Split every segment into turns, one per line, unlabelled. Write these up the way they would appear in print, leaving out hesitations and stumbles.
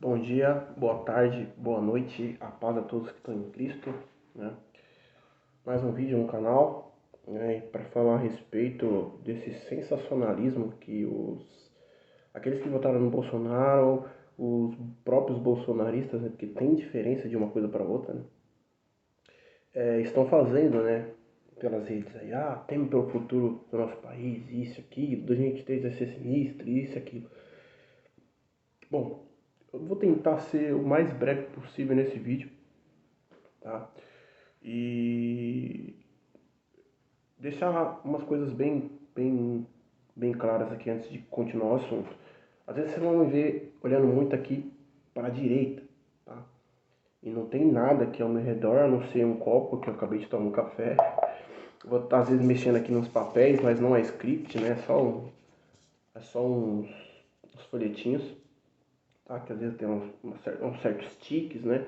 Bom dia, boa tarde, boa noite, a paz a todos que estão em Cristo, né? Mais um vídeo no canal, né, para falar a respeito desse sensacionalismo que aqueles que votaram no Bolsonaro, os próprios bolsonaristas, né, que tem diferença de uma coisa para outra, né, estão fazendo, né, pelas redes aí, teme pelo futuro do nosso país, isso, aquilo, 2023 vai ser sinistro, isso, aquilo. Bom, eu vou tentar ser o mais breve possível nesse vídeo, tá? E deixar umas coisas bem claras aqui antes de continuar o assunto. Às vezes vocês vão me ver olhando muito aqui para a direita, tá? E não tem nada aqui ao meu redor, a não ser um copo que eu acabei de tomar um café. Vou estar às vezes mexendo aqui nos papéis, mas não é script, né? É só uns folhetinhos, tá? Que às vezes tem uns certos tiques, né?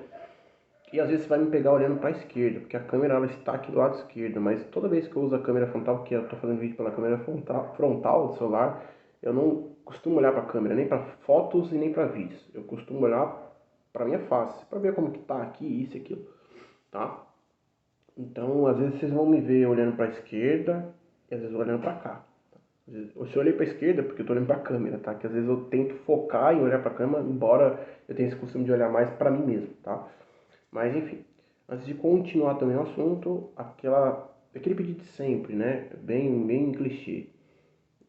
E às vezes você vai me pegar olhando para a esquerda, porque a câmera ela está aqui do lado esquerdo, mas toda vez que eu uso a câmera frontal, porque eu estou fazendo vídeo pela câmera frontal do celular, eu não costumo olhar para a câmera, nem para fotos e nem para vídeos. Eu costumo olhar para minha face, para ver como que tá aqui, isso e aquilo, tá? Então, às vezes vocês vão me ver olhando para a esquerda e às vezes olhando para cá. Se eu olhei para a esquerda, é porque eu estou olhando para a câmera, tá? Que às vezes eu tento focar em olhar para a câmera, embora eu tenha esse costume de olhar mais para mim mesmo, tá? Mas enfim, antes de continuar também o assunto, aquele pedido de sempre, né? Bem clichê.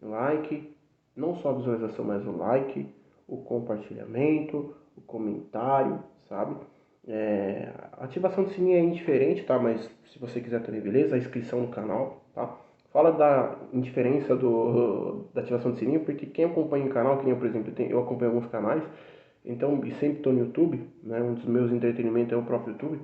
Like, não só a visualização, mas o like, o compartilhamento, o comentário, sabe? A ativação do sininho é indiferente, tá? Mas se você quiser também, beleza? A inscrição no canal, tá? Fala da indiferença da ativação do sininho, porque quem acompanha o canal, que nem eu, por exemplo, eu acompanho alguns canais, então, e sempre estou no YouTube, né? Um dos meus entretenimentos é o próprio YouTube.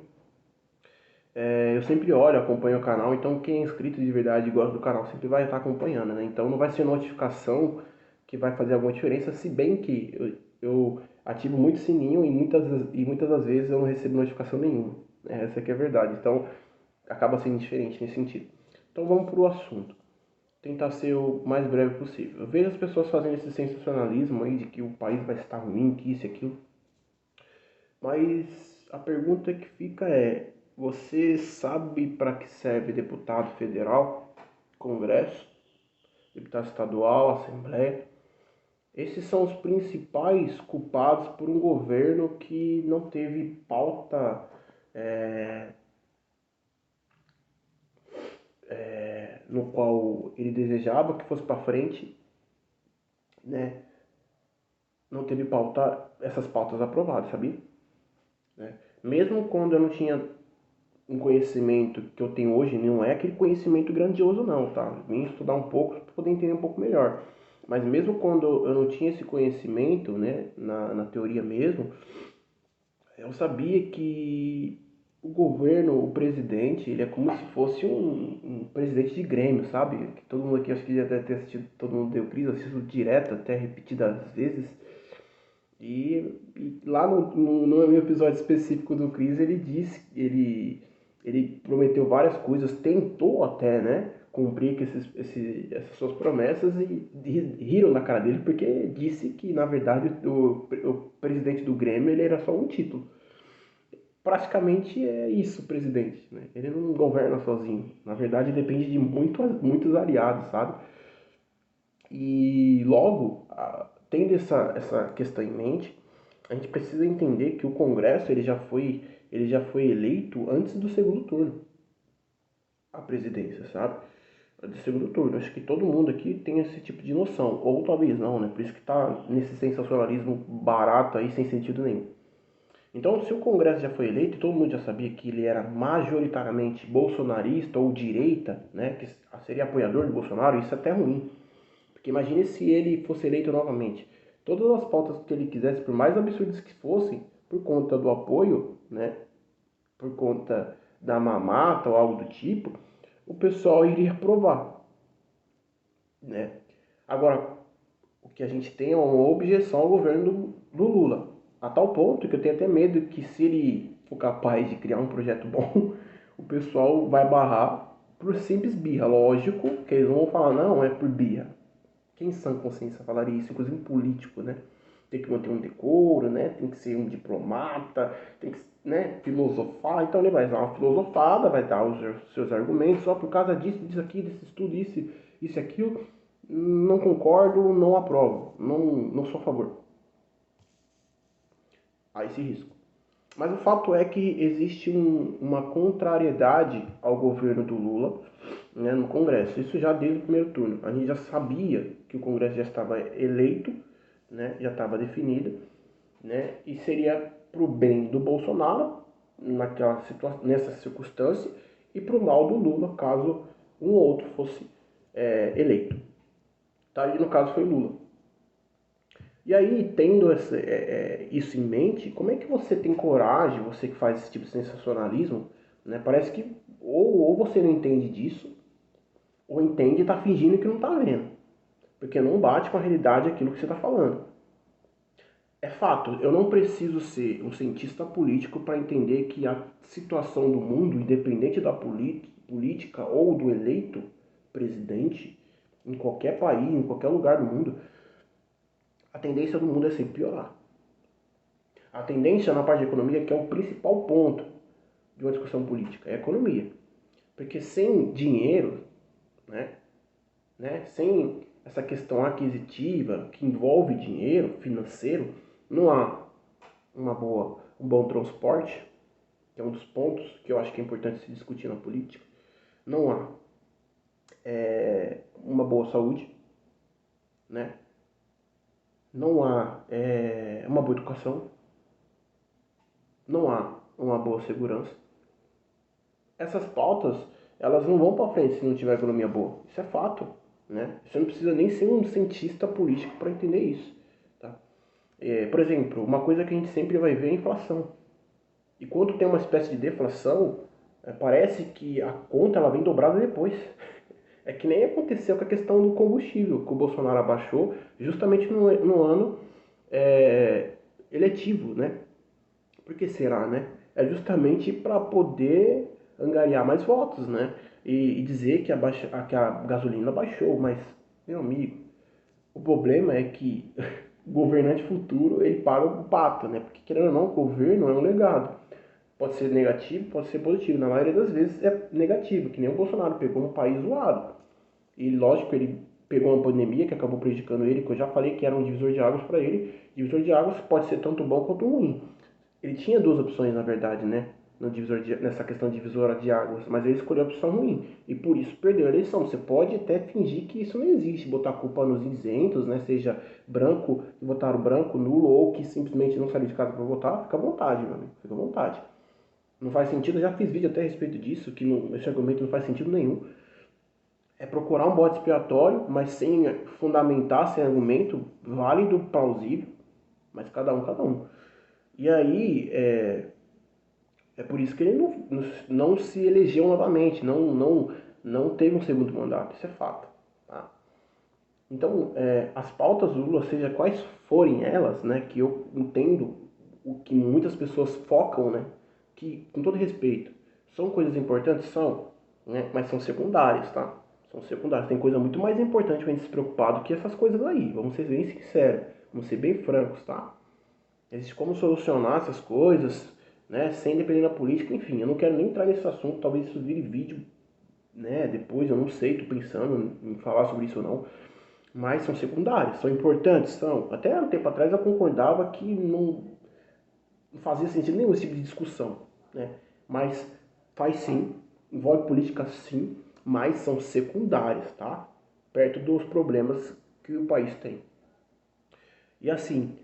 Eu sempre olho, acompanho o canal, então quem é inscrito de verdade e gosta do canal sempre vai estar acompanhando, né? Então não vai ser notificação que vai fazer alguma diferença, se bem que eu ativo muito sininho e muitas das vezes eu não recebo notificação nenhuma. Essa que é a verdade, então acaba sendo diferente nesse sentido. Então vamos para o assunto. Tentar ser o mais breve possível. Eu vejo as pessoas fazendo esse sensacionalismo aí de que o país vai estar ruim, que isso e aquilo. Mas a pergunta que fica é: você sabe para que serve deputado federal, Congresso, deputado estadual, Assembleia? Esses são os principais culpados por um governo que não teve pauta é, no qual ele desejava que fosse para frente, né? Não teve essas pautas aprovadas, sabia? Né? Mesmo quando eu não tinha um conhecimento que eu tenho hoje, não é aquele conhecimento grandioso não, tá? Vim estudar um pouco para poder entender um pouco melhor. Mas mesmo quando eu não tinha esse conhecimento, né, na teoria mesmo, eu sabia que o governo, o presidente, ele é como se fosse um presidente de Grêmio, sabe? Que todo mundo aqui, acho que já deve ter assistido, todo mundo deu crise, assisto direto, até repetidas vezes. E lá no meu episódio específico do Chris, ele disse, ele prometeu várias coisas, tentou até, né, cumprir com essas suas promessas e riram na cara dele porque disse que, na verdade, o presidente do Grêmio ele era só um título. Praticamente é isso, o presidente, né? Ele não governa sozinho. Na verdade, depende de muitos aliados, sabe? E logo, tendo essa questão em mente, a gente precisa entender que o Congresso ele já foi eleito antes do segundo turno, a presidência, sabe? Do segundo turno. Acho que todo mundo aqui tem esse tipo de noção, ou talvez não, né? Por isso que tá nesse sensacionalismo barato aí, sem sentido nenhum. Então, se o Congresso já foi eleito, todo mundo já sabia que ele era majoritariamente bolsonarista ou direita, né? Que seria apoiador de Bolsonaro, isso é até ruim. Porque imagine se ele fosse eleito novamente. Todas as pautas que ele quisesse, por mais absurdas que fossem, por conta do apoio, né, por conta da mamata ou algo do tipo, o pessoal iria aprovar, né? Agora, o que a gente tem é uma objeção ao governo do Lula, a tal ponto que eu tenho até medo que se ele for capaz de criar um projeto bom, o pessoal vai barrar por simples birra. Lógico que eles vão falar, não, é por birra. Quem em sã consciência falaria isso, inclusive um político, né? tem que manter um decoro, né? Tem que ser um diplomata, tem que, né, filosofar. Então ele vai dar uma filosofada, vai dar os seus argumentos, só por causa disso, disso aqui, desse estudo, isso e aquilo. Não concordo, não aprovo, não sou a favor. Há esse risco. Mas o fato é que existe uma contrariedade ao governo do Lula, né, no Congresso. Isso já desde o primeiro turno. A gente já sabia que o Congresso já estava eleito, né, já estava definido, né, e seria para o bem do Bolsonaro nessa circunstância e para o mal do Lula caso um ou outro fosse eleito. Tá? E no caso foi Lula. E aí, tendo isso em mente, como é que você tem coragem, você que faz esse tipo de sensacionalismo, né? Parece que ou você não entende disso, ou entende e está fingindo que não está vendo. Porque não bate com a realidade aquilo que você está falando. É fato, eu não preciso ser um cientista político para entender que a situação do mundo, independente da política ou do eleito presidente, em qualquer país, em qualquer lugar do mundo, a tendência do mundo é sempre piorar. A tendência na parte de economia, que é o principal ponto de uma discussão política, é a economia. Porque sem dinheiro, sem essa questão aquisitiva que envolve dinheiro financeiro, não há um bom transporte, que é um dos pontos que eu acho que é importante se discutir na política. Não há uma boa saúde, né? Não há uma boa educação, não há uma boa segurança. Essas pautas, elas não vão para frente se não tiver economia boa. Isso é fato, né? Você não precisa nem ser um cientista político para entender isso, tá? Por exemplo, uma coisa que a gente sempre vai ver é a inflação. E quando tem uma espécie de deflação, parece que a conta ela vem dobrada depois. É que nem aconteceu com a questão do combustível, que o Bolsonaro abaixou justamente no ano eletivo, né? Por que será, né? É justamente para poder angariar mais votos, né? E dizer que que a gasolina baixou, mas, meu amigo, o problema é que o governante futuro, ele paga o pato, né? Porque, querendo ou não, o governo é um legado. Pode ser negativo, pode ser positivo. Na maioria das vezes é negativo, que nem o Bolsonaro pegou um país zoado. E, lógico, ele pegou uma pandemia que acabou prejudicando ele, que eu já falei que era um divisor de águas para ele. Divisor de águas pode ser tanto bom quanto ruim. Ele tinha duas opções, na verdade, né? Nessa questão de divisora de águas, mas ele escolheu a opção ruim e por isso perdeu a eleição. Você pode até fingir que isso não existe, botar a culpa nos isentos, né? Seja branco, que votaram branco, nulo, ou que simplesmente não saiu de casa para votar, fica à vontade, meu amigo, fica à vontade. Não faz sentido, eu já fiz vídeo até a respeito disso, que esse argumento não faz sentido nenhum. É procurar um bode expiatório, mas sem fundamentar, sem argumento válido, plausível, mas cada um. E aí, é por isso que ele não se elegeu novamente, não teve um segundo mandato, isso é fato. Tá? Então, as pautas do Lula, seja quais forem elas, né, que eu entendo o que muitas pessoas focam, né, que, com todo respeito, são coisas importantes, são, né, mas são secundárias, tá? São secundárias. Tem coisa muito mais importante pra gente se preocupar do que essas coisas aí. Vamos ser bem sinceros, vamos ser bem francos, tá? Existe como solucionar essas coisas, né, sem depender da política, enfim, eu não quero nem entrar nesse assunto, talvez isso vire vídeo, né, depois, eu não sei, tô pensando em falar sobre isso ou não, mas são secundárias, são importantes, são. Até um tempo atrás eu concordava que não fazia sentido nenhum esse tipo de discussão, né, mas faz sim, envolve política sim, mas são secundárias, tá, perto dos problemas que o país tem. E assim,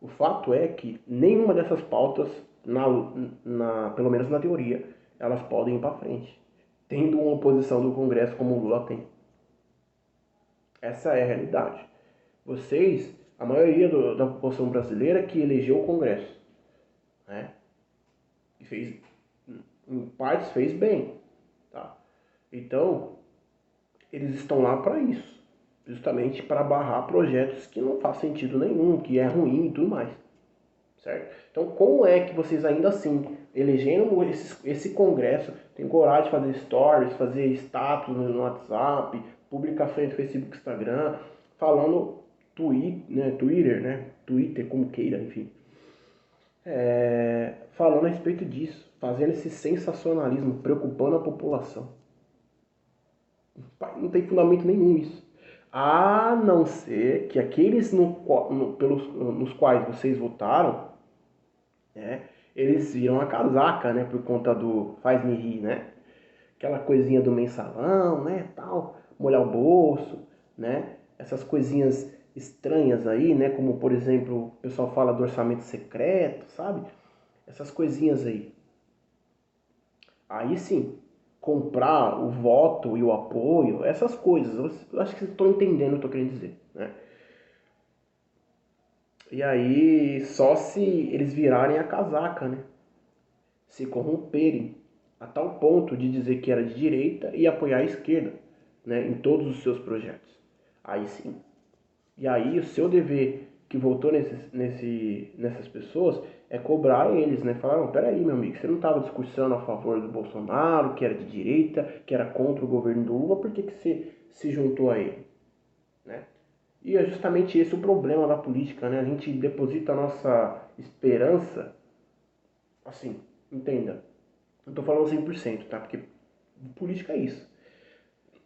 o fato é que nenhuma dessas pautas, pelo menos na teoria, elas podem ir para frente, tendo uma oposição do Congresso como o Lula tem. Essa é a realidade. Vocês, a maioria da população brasileira que elegeu o Congresso, né? E fez, em partes fez bem, tá? Então, eles estão lá para isso, justamente para barrar projetos que não faz sentido nenhum, que é ruim e tudo mais. Certo? Então, como é que vocês ainda assim, elegendo esse congresso, têm coragem de fazer stories, fazer status no WhatsApp, publicações no Facebook, Instagram, falando Twitter, né? Twitter, como queira, enfim. Falando a respeito disso, fazendo esse sensacionalismo, preocupando a população. Não tem fundamento nenhum isso. A não ser que aqueles nos quais vocês votaram, né, eles viram a casaca, né, por conta do faz-me rir, né? Aquela coisinha do mensalão, né, tal, molhar o bolso, né? Essas coisinhas estranhas aí, né, como por exemplo, o pessoal fala do orçamento secreto, sabe? Essas coisinhas aí. Aí sim, comprar o voto e o apoio, essas coisas. Eu acho que vocês estão entendendo o que eu tô querendo dizer, né? E aí, só se eles virarem a casaca, né? Se corromperem a tal ponto de dizer que era de direita e apoiar a esquerda, né? Em todos os seus projetos. Aí sim. E aí o seu dever que voltou nessas pessoas é cobrar eles, né? Falar, não, peraí, meu amigo, você não estava discursando a favor do Bolsonaro, que era de direita, que era contra o governo do Lula, por que, que você se juntou a ele? Né? E é justamente esse o problema da política, né? A gente deposita a nossa esperança, assim, entenda, não estou falando 100%, tá? Porque política é isso,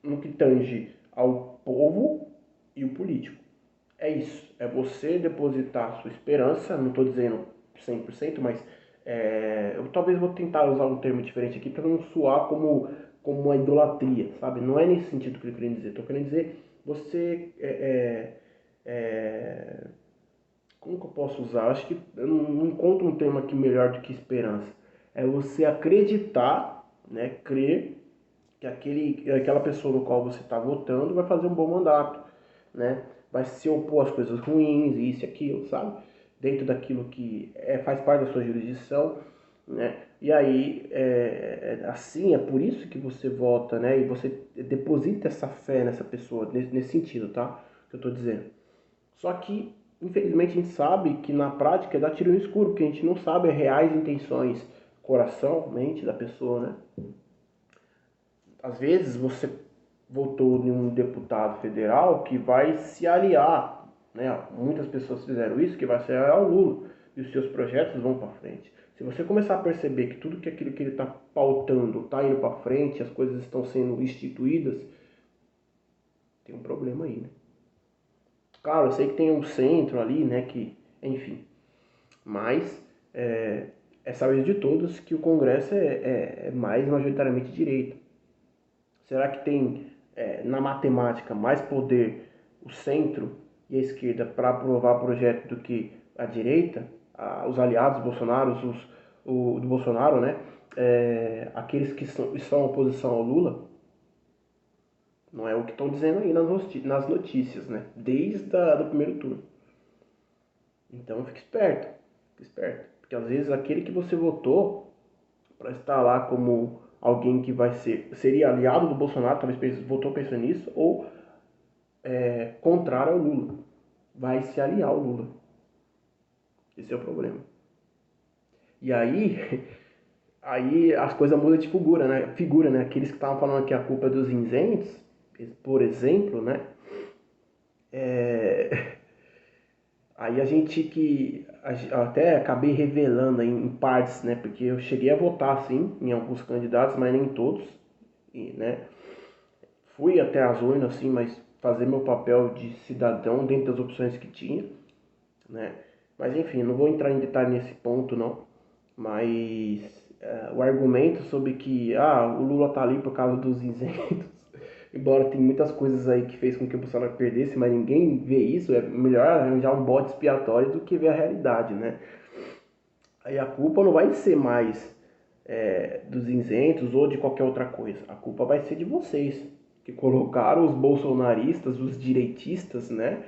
no que tange ao povo e o político. É isso, é você depositar a sua esperança, não estou dizendo 100%, mas eu talvez vou tentar usar um termo diferente aqui para não soar como uma idolatria, sabe? Não é nesse sentido que eu queria dizer. Estou querendo dizer, você... como que eu posso usar? Acho que eu não encontro um termo aqui melhor do que esperança. É você acreditar, né, crer que aquela pessoa no qual você está votando vai fazer um bom mandato, né? Vai se opor às coisas ruins, isso e aquilo, sabe? Dentro daquilo que faz parte da sua jurisdição, né? E aí, assim, é por isso que você vota, né? E você deposita essa fé nessa pessoa, nesse sentido, tá? Que eu estou dizendo. Só que, infelizmente, a gente sabe que na prática é dar tiro no escuro, porque a gente não sabe as reais intenções, coração, mente da pessoa, né? Às vezes você votou em um deputado federal que vai se aliar, né? Muitas pessoas fizeram isso, que vai se aliar ao Lula e os seus projetos vão para frente. Se você começar a perceber que tudo que aquilo que ele está pautando está indo para frente, as coisas estão sendo instituídas, tem um problema aí, né? Claro, eu sei que tem um centro ali, né? Que, enfim, mas é sabido de todos que o Congresso é mais majoritariamente direita. Será que tem na matemática mais poder o centro e a esquerda para aprovar projeto do que a direita, os aliados Bolsonaro, do Bolsonaro, né? Aqueles que estão em oposição ao Lula? Não é o que estão dizendo aí nas notícias, né? Desde do primeiro turno. Então fique esperto, porque às vezes aquele que você votou para estar lá como alguém que seria aliado do Bolsonaro, talvez votou pensando nisso, ou contrário ao Lula. Vai se aliar ao Lula. Esse é o problema. E aí, aí as coisas mudam de figura, né? Aqueles que estavam falando que a culpa é dos incendios, por exemplo, né? Aí a gente até acabei revelando em partes, né? Porque eu cheguei a votar, sim, em alguns candidatos, mas nem todos, né? Fui até as urnas, sim, mas fazer meu papel de cidadão dentro das opções que tinha, né? Mas enfim, não vou entrar em detalhe nesse ponto, não. Mas o argumento sobre que o Lula tá ali por causa dos isentos, embora tem muitas coisas aí que fez com que o Bolsonaro perdesse, mas ninguém vê isso, é melhor arranjar um bode expiatório do que ver a realidade, né? Aí a culpa não vai ser mais dos isentos ou de qualquer outra coisa. A culpa vai ser de vocês, que colocaram os bolsonaristas, os direitistas, né?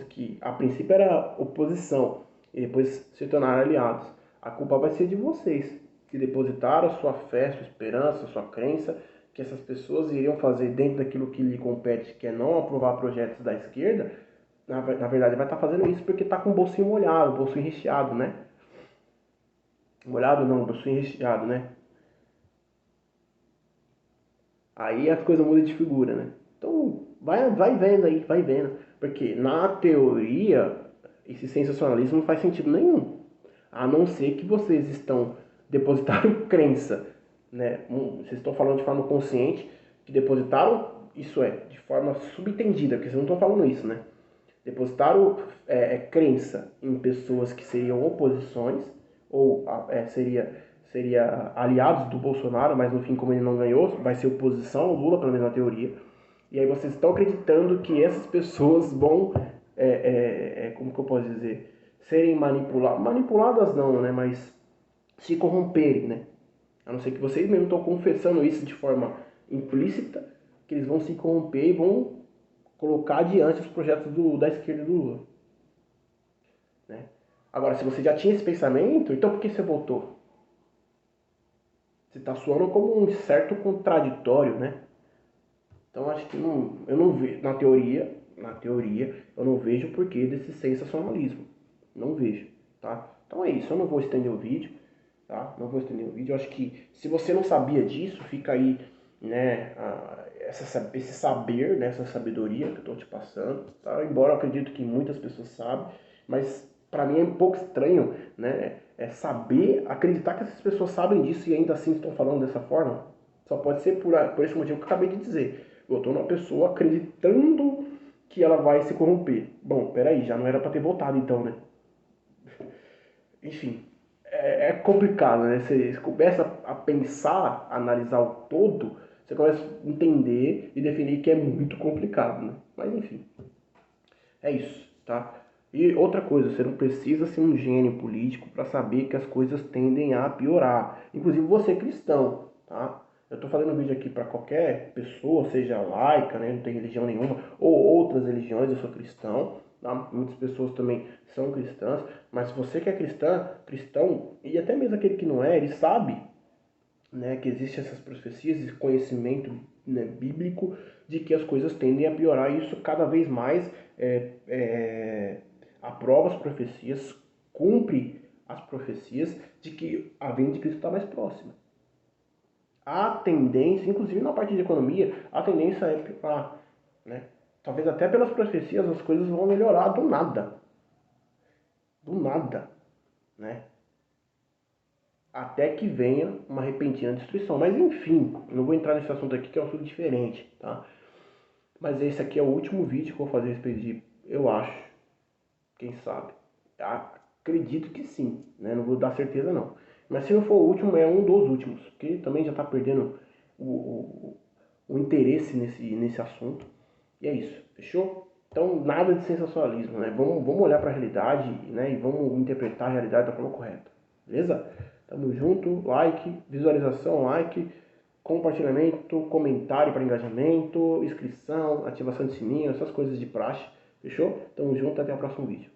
Que a princípio era oposição e depois se tornaram aliados. A culpa vai ser de vocês, que depositaram sua fé, sua esperança, sua crença, que essas pessoas iriam fazer dentro daquilo que lhe compete, que é não aprovar projetos da esquerda. Na verdade, vai estar fazendo isso porque está com o bolsinho molhado, o bolsinho recheado, né? Molhado não, bolsinho recheado, né? Aí as coisas mudam de figura, né? Então, vai vendo aí, vai vendo. Porque na teoria, esse sensacionalismo não faz sentido nenhum. A não ser que vocês estão depositaram crença, né? Vocês estão falando de forma consciente que depositaram, isso é, de forma subentendida, porque vocês não estão falando isso, né? Depositaram crença em pessoas que seriam oposições, ou seria aliados do Bolsonaro, mas no fim, como ele não ganhou, vai ser oposição ao Lula, pelo menos na teoria. E aí vocês estão acreditando que essas pessoas vão, como que eu posso dizer, serem manipuladas não, né, mas se corromperem, né? A não ser que vocês mesmos estão confessando isso de forma implícita, que eles vão se corromper e vão colocar adiante os projetos da esquerda do Lula, né? Agora, se você já tinha esse pensamento, então por que você votou? Você está soando como um certo contraditório, né? Então acho que eu não vejo, na teoria, eu não vejo o porquê desse sensacionalismo. Não vejo, tá? Então é isso, eu não vou estender o vídeo, tá? Não vou estender o vídeo. Eu acho que se você não sabia disso, fica aí, né, esse saber, né, essa sabedoria que eu estou te passando, tá? Embora eu acredito que muitas pessoas sabem, mas para mim é um pouco estranho, né, saber, acreditar que essas pessoas sabem disso e ainda assim estão falando dessa forma. Só pode ser por esse motivo que eu acabei de dizer. Eu estou numa pessoa acreditando que ela vai se corromper. Bom, peraí, já não era para ter votado então, né? Enfim, é complicado, né? Você começa a pensar, a analisar o todo, você começa a entender e definir que é muito complicado, né? Mas enfim, é isso, tá? E outra coisa, você não precisa ser um gênio político para saber que as coisas tendem a piorar. Inclusive você cristão, tá? Eu estou fazendo um vídeo aqui para qualquer pessoa, seja laica, né, não tem religião nenhuma, ou outras religiões, eu sou cristão, tá? Muitas pessoas também são cristãs, mas se você que é cristão, e até mesmo aquele que não é, ele sabe, né, que existem essas profecias, esse conhecimento, né, bíblico de que as coisas tendem a piorar e isso cada vez mais aprova as profecias, cumpre as profecias de que a vinda de Cristo está mais próxima. A tendência, inclusive na parte de economia, a tendência é piorar, né? Talvez até pelas profecias as coisas vão melhorar do nada, né? Até que venha uma repentina destruição. Mas enfim, não vou entrar nesse assunto aqui que é um assunto diferente, tá? Mas esse aqui é o último vídeo que eu vou fazer a respeito de, eu acho, quem sabe. Acredito que sim, né? Não vou dar certeza não. Mas se não for o último, é um dos últimos, porque também já está perdendo o interesse nesse assunto. E é isso, fechou? Então, nada de sensacionalismo, né? Vamos olhar para a realidade, né? E vamos interpretar a realidade da forma correta, beleza? Tamo junto, like, visualização, like, compartilhamento, comentário para engajamento, inscrição, ativação de sininho, essas coisas de praxe, fechou? Tamo junto, até o próximo vídeo.